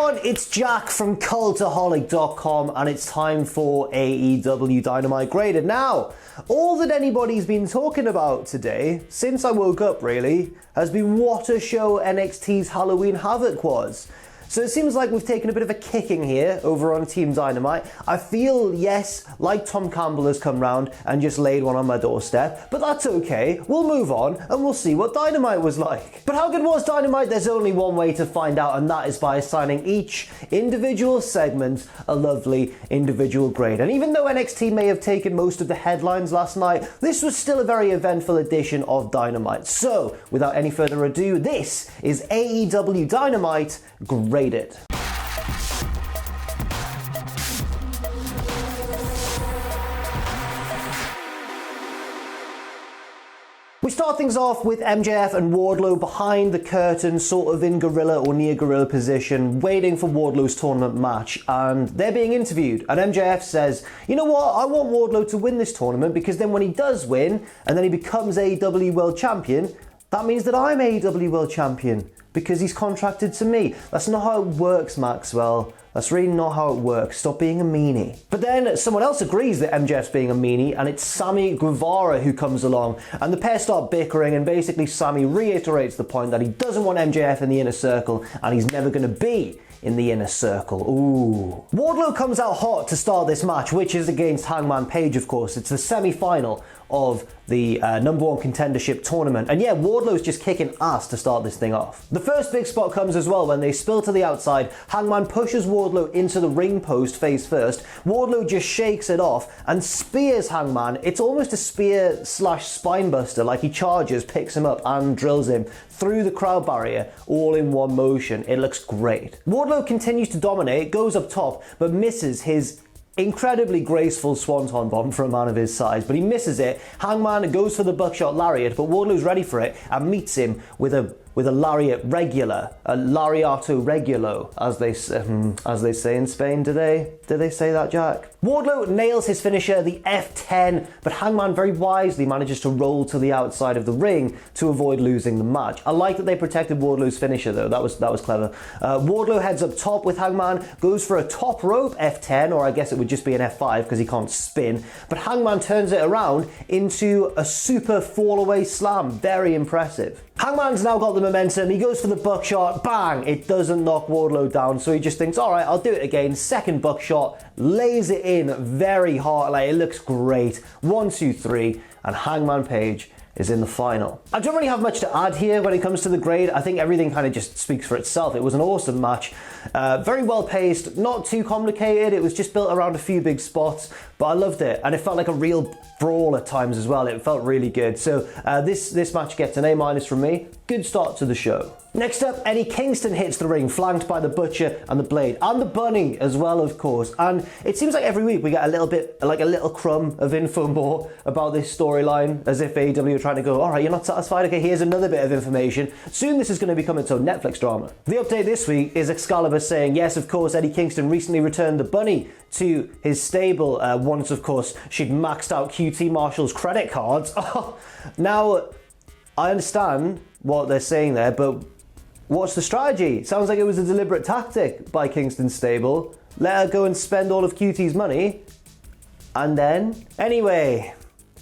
everyone, it's Jack from Cultaholic.com and it's time for AEW Dynamite Graded. Now, all that anybody's been talking about today, since I woke up really, has been what a show NXT's Halloween Havoc was. So it seems like we've taken a bit of a kicking here over on Team Dynamite. I feel, yes, like Tom Campbell has come round and just laid one on my doorstep, but that's okay. We'll move on and we'll see what Dynamite was like. But how good was Dynamite? There's only one way to find out, and that is by assigning each individual segment a lovely individual grade. And even though NXT may have taken most of the headlines last night, this was still a very eventful edition of Dynamite. So, without any further ado, this is AEW Dynamite Graded. We start things off with MJF and Wardlow behind the curtain, sort of in gorilla or near gorilla position, waiting for Wardlow's tournament match, and they're being interviewed. And MJF says, you know what, I want Wardlow to win this tournament because then when he does win, and then he becomes AEW World Champion, that means that I'm AEW World Champion because he's contracted to me. That's not how it works, Maxwell. That's really not how it works. Stop being a meanie. But then someone else agrees that MJF's being a meanie, and it's Sammy Guevara who comes along, and the pair start bickering, and basically Sammy reiterates the point that he doesn't want MJF in the inner circle, and he's never going to be in the inner circle. Ooh. Wardlow comes out hot to start this match, which is against Hangman Page, of course. It's the semi-final of the number one contendership tournament. And yeah, Wardlow's just kicking ass to start this thing off. The first big spot comes as well when they spill to the outside. Hangman pushes Wardlow into the ring post face first. Wardlow just shakes it off and spears Hangman. It's almost a spear slash spine buster, like he charges, picks him up and drills him through the crowd barrier all in one motion. It looks great. Wardlow continues to dominate, goes up top, but misses his incredibly graceful swanton bomb for a man of his size, but he misses it. Hangman goes for the buckshot lariat, but Wardlow's ready for it and meets him with a lariat regular, a lariato regulo, as they say in Spain. Did they say that, Jack? Wardlow nails his finisher, the F10, but Hangman very wisely manages to roll to the outside of the ring to avoid losing the match. I like that they protected Wardlow's finisher though. That was clever. Wardlow heads up top with Hangman, goes for a top rope F10, or I guess it would just be an F5 because he can't spin. But Hangman turns it around into a super fall away slam. Very impressive. Hangman's now got the momentum. He goes for the buckshot. Bang! It doesn't knock Wardlow down, so he just thinks, all right, I'll do it again. Second buckshot, lays it in very hard. Like, it looks great. 1, 2, 3, and Hangman Page is in the final. I don't really have much to add here when it comes to the grade. I think everything kind of just speaks for itself. It was an awesome match. Very well paced, not too complicated. It was just built around a few big spots, but I loved it. And it felt like a real brawl at times as well. It felt really good. So this match gets an A- from me. Good start to the show. Next up, Eddie Kingston hits the ring, flanked by the Butcher and the Blade, and the Bunny as well, of course. And it seems like every week we get a little bit, like a little crumb of info more about this storyline, as if AEW are trying to go, all right, you're not satisfied? Okay, here's another bit of information. Soon this is going to become its own Netflix drama. The update this week is Excalibur saying, yes, of course, Eddie Kingston recently returned the Bunny to his stable once, of course, she'd maxed out QT Marshall's credit cards. Now, I understand what they're saying there, but what's the strategy? Sounds like it was a deliberate tactic by Kingston's stable. Let her go and spend all of QT's money, and then... Anyway,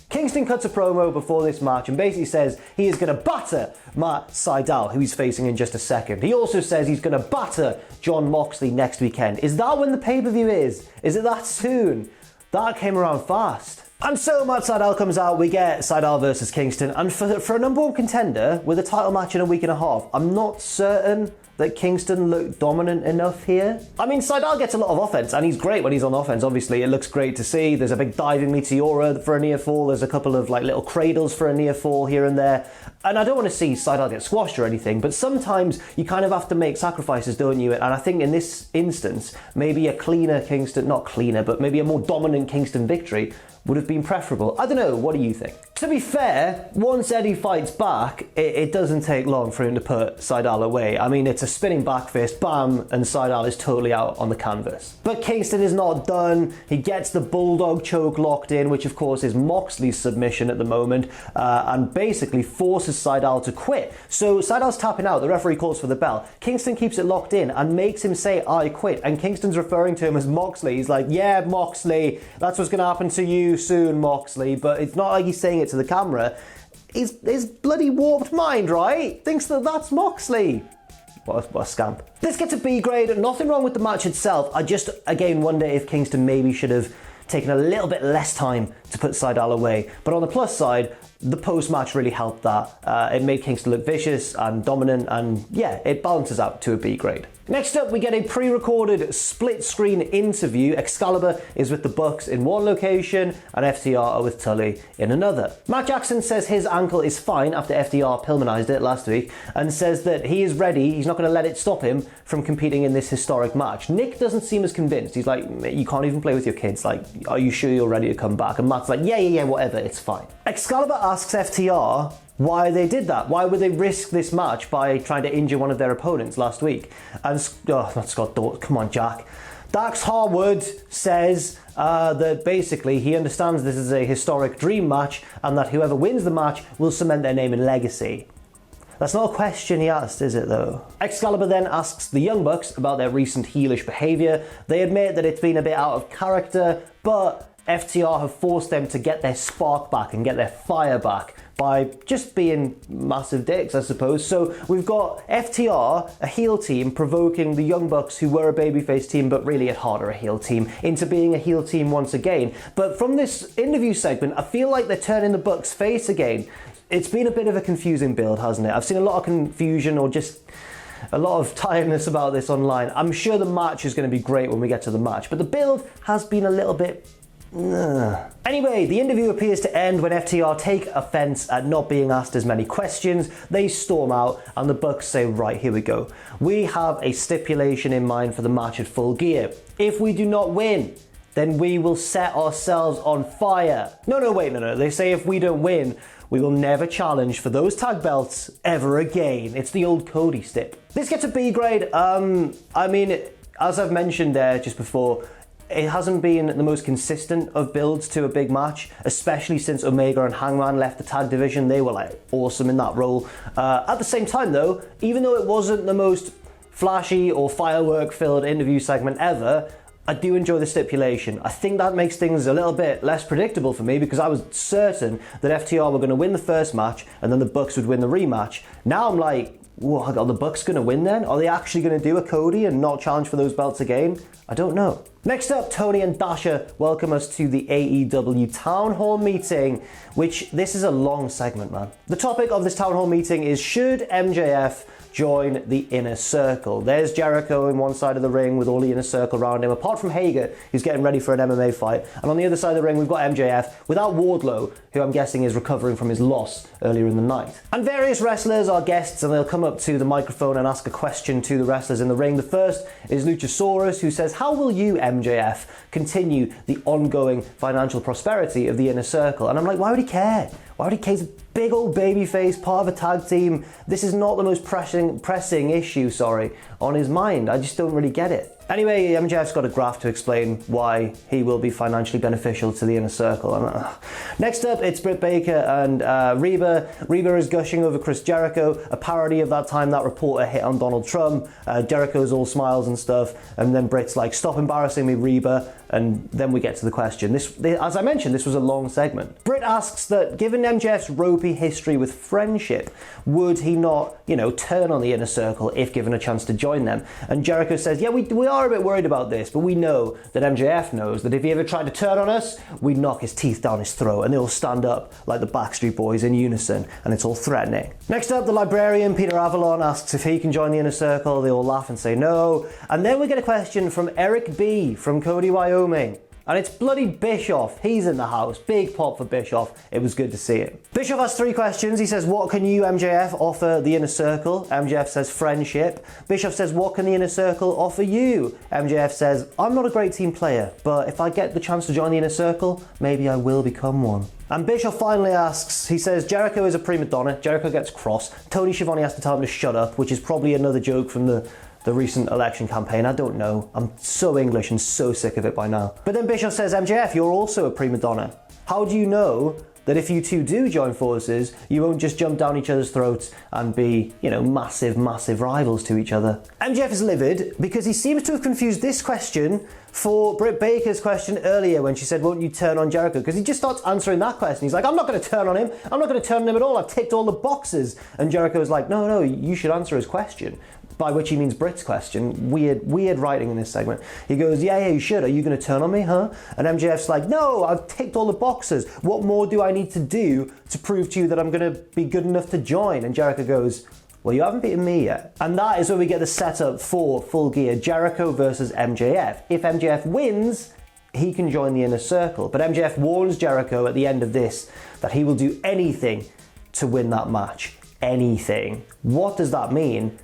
Kingston cuts a promo before this match and basically says he is going to batter Matt Sydal, who he's facing in just a second. He also says he's going to batter Jon Moxley next weekend. Is that when the pay-per-view is? Is it that soon? That came around fast. And so Matt Sydal comes out, we get Sydal versus Kingston, and for a number one contender with a title match in a week and a half, I'm not certain that Kingston looked dominant enough here. I mean, Sydal gets a lot of offense, and he's great when he's on offense, obviously. It looks great to see. There's a big diving meteora for a near fall. There's a couple of like little cradles for a near fall here and there. And I don't want to see Sydal get squashed or anything, but sometimes you kind of have to make sacrifices, don't you? And I think in this instance, maybe a cleaner Kingston, not cleaner, but maybe a more dominant Kingston victory would have been preferable. I don't know, what do you think? To be fair, once Eddie fights back, it doesn't take long for him to put Sydal away. I mean, it's a spinning back fist, bam, and Sydal is totally out on the canvas. But Kingston is not done. He gets the bulldog choke locked in, which of course is Moxley's submission at the moment, and basically forces Sydal to quit. So Sydal's tapping out, the referee calls for the bell. Kingston keeps it locked in and makes him say, I quit. And Kingston's referring to him as Moxley. He's like, yeah, Moxley, that's what's going to happen to you soon, Moxley. But it's not like he's saying it to the camera. His bloody warped mind, right? Thinks that that's Moxley. What a scamp. Let's get to B grade. Nothing wrong with the match itself. I just, again, wonder if Kingston maybe should have taken a little bit less time to put Sydal away. But on the plus side, the post-match really helped that. It made Kingston look vicious and dominant, and yeah, it balances out to a B grade. Next up, we get a pre-recorded split-screen interview. Excalibur is with the Bucks in one location, and FTR are with Tully in another. Matt Jackson says his ankle is fine after FTR Pillmanized it last week, and says that he is ready, he's not going to let it stop him from competing in this historic match. Nick doesn't seem as convinced. He's like, you can't even play with your kids. Like, are you sure you're ready to come back? And Matt's like, yeah, whatever, it's fine. Excalibur asks FTR why they did that. Why would they risk this match by trying to injure one of their opponents last week? And, not Scott Dawson, come on, Jack. Dax Harwood says that basically he understands this is a historic dream match and that whoever wins the match will cement their name and legacy. That's not a question he asked, is it though? Excalibur then asks the Young Bucks about their recent heelish behaviour. They admit that it's been a bit out of character, but FTR have forced them to get their spark back and get their fire back by just being massive dicks, I suppose. So we've got FTR, a heel team, provoking the Young Bucks, who were a babyface team but really at heart are a heel team, into being a heel team once again. But from this interview segment, I feel like they're turning the Bucks face again. It's been a bit of a confusing build, hasn't it? I've seen a lot of confusion or just a lot of tiredness about this online. I'm sure the match is going to be great when we get to the match, but the build has been a little bit... Anyway, the interview appears to end when FTR take offense at not being asked as many questions. They storm out and the Bucks say, right, here we go. We have a stipulation in mind for the match at Full Gear. If we do not win, then we will set ourselves on fire. No. They say if we don't win, we will never challenge for those tag belts ever again. It's the old Cody stip. This gets a B grade. I mean, as I've mentioned there just before, it hasn't been the most consistent of builds to a big match, especially since Omega and Hangman left the tag division. They were like awesome in that role. At the same time though, even though it wasn't the most flashy or firework filled interview segment ever, I do enjoy the stipulation. I think that makes things a little bit less predictable for me because I was certain that FTR were going to win the first match and then the Bucks would win the rematch. Now I'm like, what, are the Bucks going to win then? Are they actually going to do a Cody and not challenge for those belts again? I don't know. Next up, Tony and Dasha welcome us to the AEW Town Hall meeting, which this is a long segment, man. The topic of this Town Hall meeting is, should MJF join the Inner Circle? There's Jericho in one side of the ring with all the Inner Circle around him, apart from Hager, who's getting ready for an MMA fight. And on the other side of the ring, we've got MJF without Wardlow, who I'm guessing is recovering from his loss earlier in the night. And various wrestlers are guests, and they'll come up to the microphone and ask a question to the wrestlers in the ring. The first is Luchasaurus, who says, how will you, MJF, continue the ongoing financial prosperity of the Inner Circle? And I'm like, why would he care? Why would he care? He's a big old babyface, part of a tag team. This is not the most pressing issue, on his mind. I just don't really get it. Anyway, MJF's got a graph to explain why he will be financially beneficial to the Inner Circle. Next up, it's Britt Baker and Reba. Reba is gushing over Chris Jericho, a parody of that time that reporter hit on Donald Trump. Jericho's all smiles and stuff, and then Britt's like, stop embarrassing me, Reba. And then we get to the question. As I mentioned, this was a long segment. Britt asks that, given MJF's ropey history with friendship, would he not, turn on the Inner Circle if given a chance to join them? And Jericho says, yeah, we are a bit worried about this, but we know that MJF knows that if he ever tried to turn on us, we'd knock his teeth down his throat and they'll stand up like the Backstreet Boys in unison, and it's all threatening. Next up, the librarian, Peter Avalon, asks if he can join the Inner Circle. They all laugh and say no. And then we get a question from Eric B. from Cody, Wyoming. And it's bloody Bischoff. He's in the house. Big pop for Bischoff. It was good to see it. Bischoff has 3 questions. He says, what can you, MJF, offer the Inner Circle? MJF says, friendship. Bischoff says, what can the Inner Circle offer you? MJF says, I'm not a great team player, but if I get the chance to join the Inner Circle, maybe I will become one. And Bischoff finally asks, he says, Jericho is a prima donna. Jericho gets cross. Tony Schiavone has to tell him to shut up, which is probably another joke from the recent election campaign. I don't know. I'm so English and so sick of it by now. But then Bischoff says, MJF, you're also a prima donna. How do you know that if you two do join forces, you won't just jump down each other's throats and be, you know, massive, massive rivals to each other? MJF is livid because he seems to have confused this question for Britt Baker's question earlier when she said, won't you turn on Jericho? Because he just starts answering that question. He's like, I'm not going to turn on him. I'm not going to turn on him at all. I've ticked all the boxes. And Jericho's like, no, you should answer his question. By which he means Britt's question. Weird writing in this segment. He goes, yeah, you should. Are you going to turn on me, huh? And MJF's like, no, I've ticked all the boxes. What more do I need to do to prove to you that I'm going to be good enough to join? And Jericho goes, well, you haven't beaten me yet. And that is where we get the setup for Full Gear, Jericho versus MJF. If MJF wins, he can join the Inner Circle. But MJF warns Jericho at the end of this that he will do anything to win that match. Anything. What does that mean?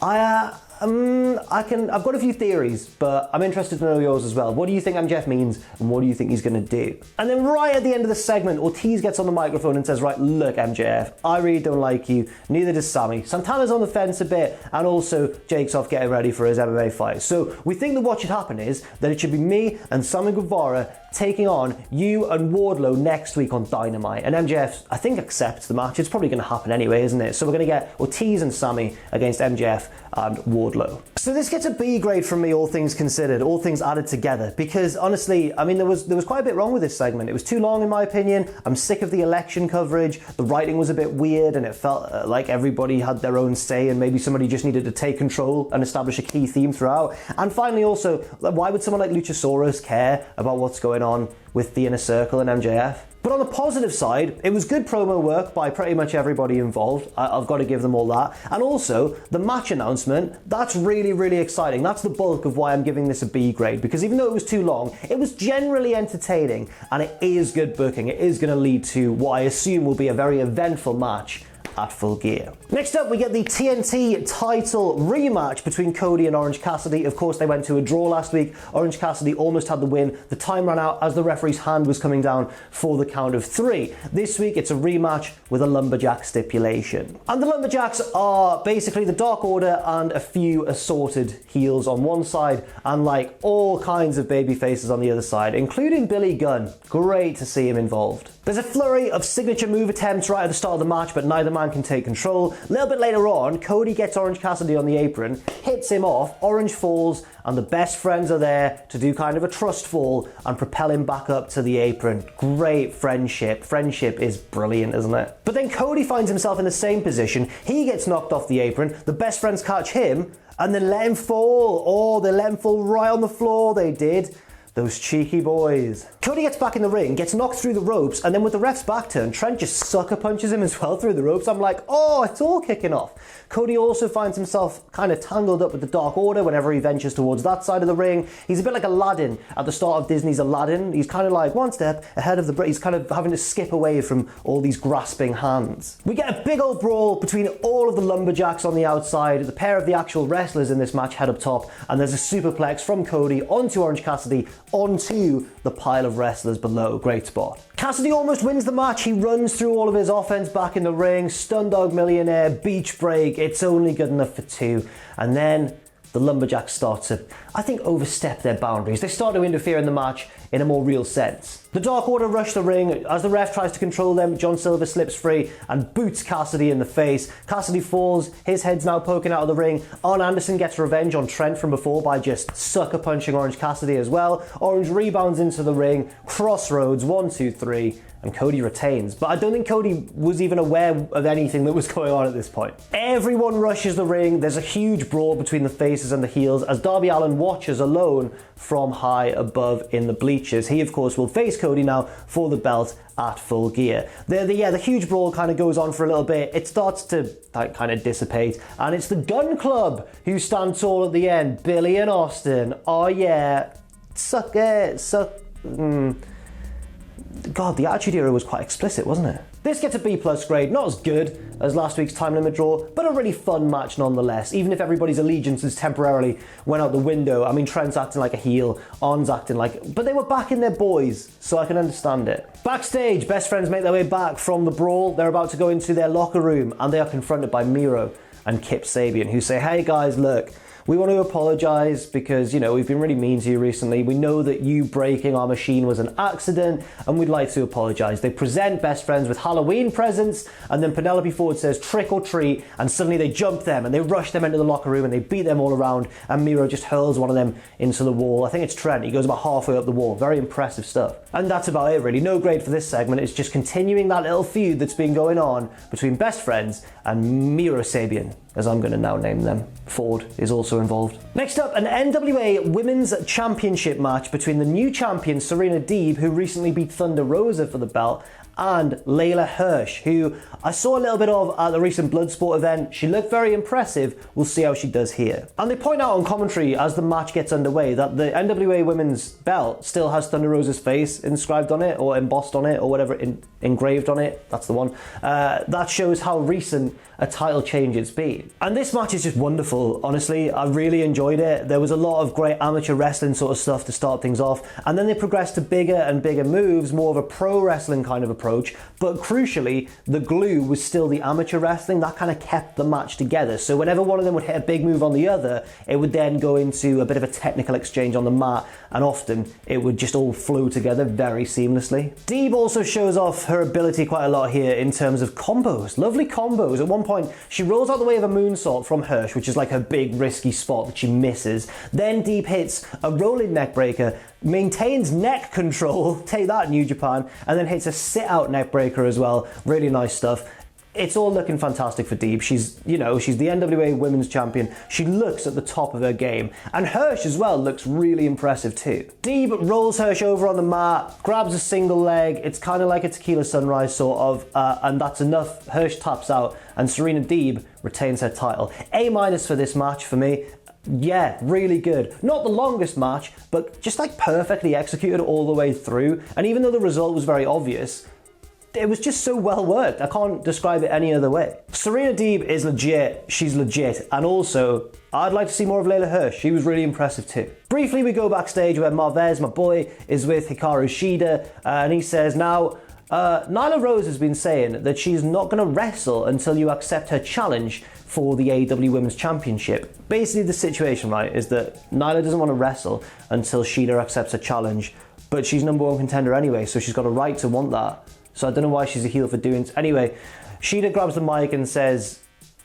I've got a few theories, but I'm interested to know yours as well. What do you think MJF means, and what do you think he's going to do? And then right at the end of the segment, Ortiz gets on the microphone and says, right, look, MJF, I really don't like you, neither does Sammy. Santana's on the fence a bit, and also Jake's off getting ready for his MMA fight. So we think that what should happen is that it should be me and Sammy Guevara taking on you and Wardlow next week on Dynamite. And MJF, I think, accepts the match. It's probably going to happen anyway, isn't it? So we're going to get Ortiz and Sammy against MJF and Wardlow. So this gets a B grade from me, all things considered, all things added together, because honestly, I mean, there was quite a bit wrong with this segment. It was too long, in my opinion. I'm sick of the election coverage. The writing was a bit weird, and it felt like everybody had their own say, and maybe somebody just needed to take control and establish a key theme throughout. And finally, also, why would someone like Luchasaurus care about what's going on with the Inner Circle and MJF? But on the positive side, it was good promo work by pretty much everybody involved. I've got to give them all that. And also, the match announcement, that's really, really exciting. That's the bulk of why I'm giving this a B grade, because even though it was too long, it was generally entertaining, and it is good booking. It is going to lead to what I assume will be a very eventful match at Full Gear. Next up, we get the TNT title rematch between Cody and Orange Cassidy. Of course, they went to a draw last week. Orange Cassidy almost had the win. The time ran out as the referee's hand was coming down for the count of 3. This week, it's a rematch with a Lumberjack stipulation. And the Lumberjacks are basically the Dark Order and a few assorted heels on one side, and like all kinds of baby faces on the other side, including Billy Gunn. Great to see him involved. There's a flurry of signature move attempts right at the start of the match, but neither man can take control. A little bit later on, Cody gets Orange Cassidy on the apron, hits him off, Orange falls, and the best friends are there to do kind of a trust fall and propel him back up to the apron. Great friendship. Friendship is brilliant, isn't it? But then Cody finds himself in the same position. He gets knocked off the apron. The best friends catch him and then let him fall. Oh, they let him fall right on the floor, they did. Those cheeky boys. Cody gets back in the ring, gets knocked through the ropes, and then with the ref's back turn, Trent just sucker punches him as well through the ropes. I'm like, oh, it's all kicking off. Cody also finds himself kind of tangled up with the Dark Order whenever he ventures towards that side of the ring. He's a bit like Aladdin at the start of Disney's Aladdin. He's kind of like one step ahead of the... He's kind of having to skip away from all these grasping hands. We get a big old brawl between all of the Lumberjacks on the outside. The pair of the actual wrestlers in this match head up top, and there's a superplex from Cody onto Orange Cassidy, onto the pile of wrestlers below. Great spot. Cassidy almost wins the match. He runs through all of his offense back in the ring. Stun Dog Millionaire, beach break. It's only good enough for 2. And then the Lumberjacks start to, I think, overstep their boundaries. They start to interfere in the match in a more real sense. The Dark Order rush the ring. As the ref tries to control them, John Silver slips free and boots Cassidy in the face. Cassidy falls. His head's now poking out of the ring. Arn Anderson gets revenge on Trent from before by just sucker punching Orange Cassidy as well. Orange rebounds into the ring. Crossroads, 1, 2, 3. And Cody retains. But I don't think Cody was even aware of anything that was going on at this point. Everyone rushes the ring. There's a huge brawl between the faces and the heels as Darby Allin watches alone from high above in the bleachers. He, of course, will face Cody now for the belt at Full Gear. The huge brawl kind of goes on for a little bit. It starts to kind of dissipate, and it's the Gun Club who stand tall at the end. Billy and Austin. Oh yeah, suck it, suck God, the Attitude Era was quite explicit, wasn't it? This gets a B+ grade, not as good as last week's time limit draw, but a really fun match nonetheless, even if everybody's allegiances temporarily went out the window. I mean, Trent's acting like a heel, Arn's acting like... But they were backing their boys, so I can understand it. Backstage, best friends make their way back from the brawl. They're about to go into their locker room, and they are confronted by Miro and Kip Sabian, who say, hey guys, look, we want to apologise because, you know, we've been really mean to you recently. We know that you breaking our machine was an accident and we'd like to apologise. They present best friends with Halloween presents and then Penelope Ford says trick or treat and suddenly they jump them and they rush them into the locker room and they beat them all around and Miro just hurls one of them into the wall. I think it's Trent. He goes about halfway up the wall. Very impressive stuff. And that's about it really. No grade for this segment. It's just continuing that little feud that's been going on between best friends and Miro Sabian, as I'm going to now name them. Ford is also involved. Next up, an NWA Women's Championship match between the new champion Serena Deeb, who recently beat Thunder Rosa for the belt, and Leyla Hirsch, who I saw a little bit of at the recent Bloodsport event. She looked very impressive. We'll see how she does here. And they point out on commentary as the match gets underway that the NWA Women's belt still has Thunder Rosa's face inscribed on it, or embossed on it, or whatever, engraved on it. That's the one. That shows how recent a title change it's been. And this match is just wonderful, honestly. I really enjoyed it. There was a lot of great amateur wrestling sort of stuff to start things off, and then they progressed to bigger and bigger moves, more of a pro wrestling kind of approach, but crucially, the glue was still the amateur wrestling. That kind of kept the match together. So whenever one of them would hit a big move on the other, it would then go into a bit of a technical exchange on the mat, and often it would just all flow together very seamlessly. Deeb also shows off her ability quite a lot here in terms of combos. Lovely combos. At one point, she rolls out the way of a moonsault from Hirsch, which is like her big risky spot that she misses. Then Deeb hits a rolling neck breaker, maintains neck control, take that New Japan, and then hits a sit-out neck breaker as well. Really nice stuff. It's all looking fantastic for Deeb. She's, you know, she's the NWA Women's Champion. She looks at the top of her game. And Hirsch as well looks really impressive too. Deeb rolls Hirsch over on the mat, grabs a single leg. It's kind of like a Tequila Sunrise sort of, and that's enough. Hirsch taps out and Serena Deeb retains her title. A- for this match for me. Yeah, really good. Not the longest match, but just like perfectly executed all the way through. And even though the result was very obvious, it was just so well worked. I can't describe it any other way. Serena Deeb is legit. She's legit. And also, I'd like to see more of Leyla Hirsch. She was really impressive too. Briefly, we go backstage where Marvez, my boy, is with Hikaru Shida. And he says, now, Nyla Rose has been saying that she's not going to wrestle until you accept her challenge for the AEW Women's Championship. Basically, the situation, right, is that Nyla doesn't want to wrestle until Shida accepts her challenge. But she's #1 contender anyway, so she's got a right to want that. So I don't know why she's a heel for doing so. Anyway, Shida grabs the mic and says,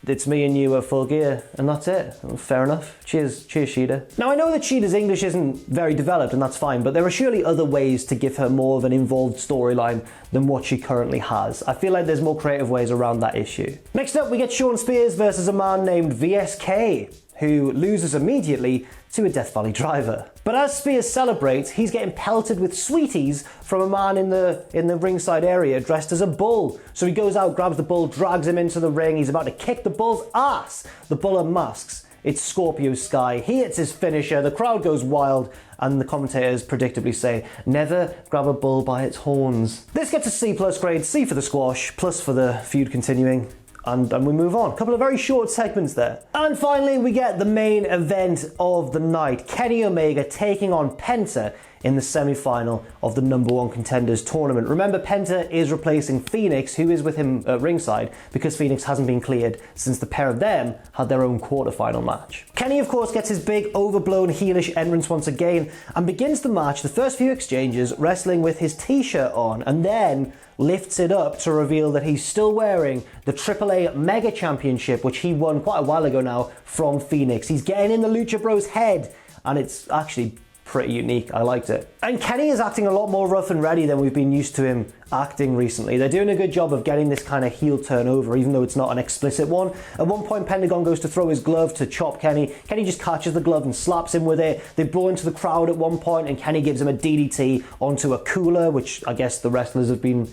it's me and you are full gear, and that's it. Fair enough. Cheers, Shida. Now I know that Shida's English isn't very developed, and that's fine, but there are surely other ways to give her more of an involved storyline than what she currently has. I feel like there's more creative ways around that issue. Next up, we get Shawn Spears versus a man named Vsk, who loses immediately to a Death Valley driver. But as Spears celebrates, he's getting pelted with sweeties from a man in the ringside area dressed as a bull. So he goes out, grabs the bull, drags him into the ring. He's about to kick the bull's ass. The bull unmasks. It's Scorpio Sky. He hits his finisher. The crowd goes wild. And the commentators predictably say, never grab a bull by its horns. This gets a C+ grade, C for the squash, plus for the feud continuing. And we move on. A couple of very short segments there. And finally, we get the main event of the night. Kenny Omega taking on Penta in the semi-final of the #1 Contenders tournament. Remember, Penta is replacing Phoenix, who is with him at ringside, because Phoenix hasn't been cleared since the pair of them had their own quarterfinal match. Kenny, of course, gets his big, overblown, heelish entrance once again, and begins the match, the first few exchanges, wrestling with his t-shirt on, and then lifts it up to reveal that he's still wearing the AAA Mega Championship, which he won quite a while ago now from Phoenix. He's getting in the Lucha Bros head, and it's actually pretty unique. I liked it. And Kenny is acting a lot more rough and ready than we've been used to him acting recently. They're doing a good job of getting this kind of heel turnover, even though it's not an explicit one. At one point, Pentagon goes to throw his glove to chop Kenny. Kenny just catches the glove and slaps him with it. They blow into the crowd at one point, and Kenny gives him a DDT onto a cooler, which I guess the wrestlers have been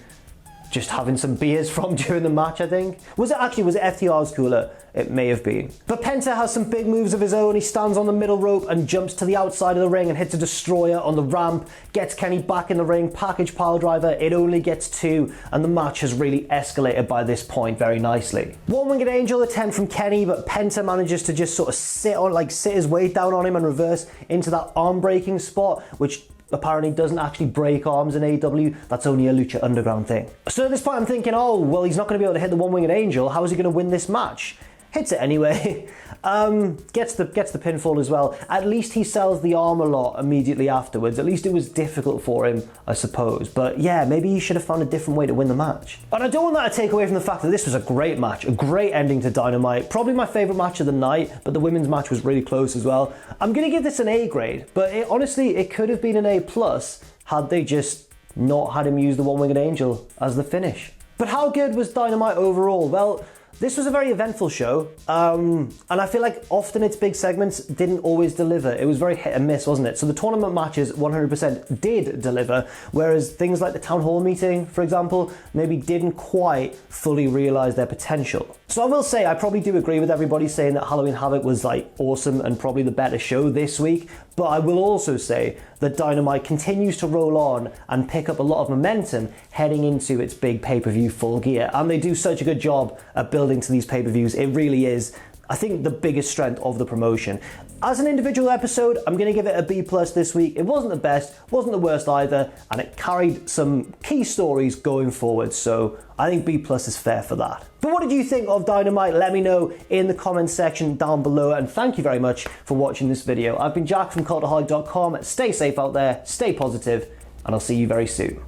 just having some beers from during the match, I think. Was it FTR's cooler? It may have been. But Penta has some big moves of his own. He stands on the middle rope and jumps to the outside of the ring and hits a destroyer on the ramp, gets Kenny back in the ring, package pile driver. It only gets 2, and the match has really escalated by this point very nicely. One-winged angel attempt from Kenny, but Penta manages to just sort of sit his weight down on him and reverse into that arm breaking spot, which apparently doesn't actually break arms in AEW. That's only a Lucha Underground thing. So at this point I'm thinking, oh, well, he's not going to be able to hit the one-winged angel. How is he going to win this match? Hits it anyway. Gets the pinfall as well. At least he sells the arm a lot immediately afterwards. At least it was difficult for him, I suppose. But yeah, maybe he should have found a different way to win the match. And I don't want that to take away from the fact that this was a great match, a great ending to Dynamite. Probably my favourite match of the night, but the women's match was really close as well. I'm going to give this an A grade, but honestly, it could have been an A+ had they just not had him use the one-winged angel as the finish. But how good was Dynamite overall? Well, this was a very eventful show, and I feel like often its big segments didn't always deliver. It was very hit and miss, wasn't it? So the tournament matches 100% did deliver, whereas things like the town hall meeting, for example, maybe didn't quite fully realise their potential. So I will say, I probably do agree with everybody saying that Halloween Havoc was like awesome and probably the better show this week, but I will also say that Dynamite continues to roll on and pick up a lot of momentum heading into its big pay-per-view Full Gear, and they do such a good job at building to these pay-per-views. It really is, I think, the biggest strength of the promotion. As an individual episode, I'm going to give it a B+ this week. It wasn't the best, wasn't the worst either, and it carried some key stories going forward, so I think B+ is fair for that. But what did you think of Dynamite? Let me know in the comments section down below, and thank you very much for watching this video. I've been Jack from Cultaholic.com. Stay safe out there, stay positive, and I'll see you very soon.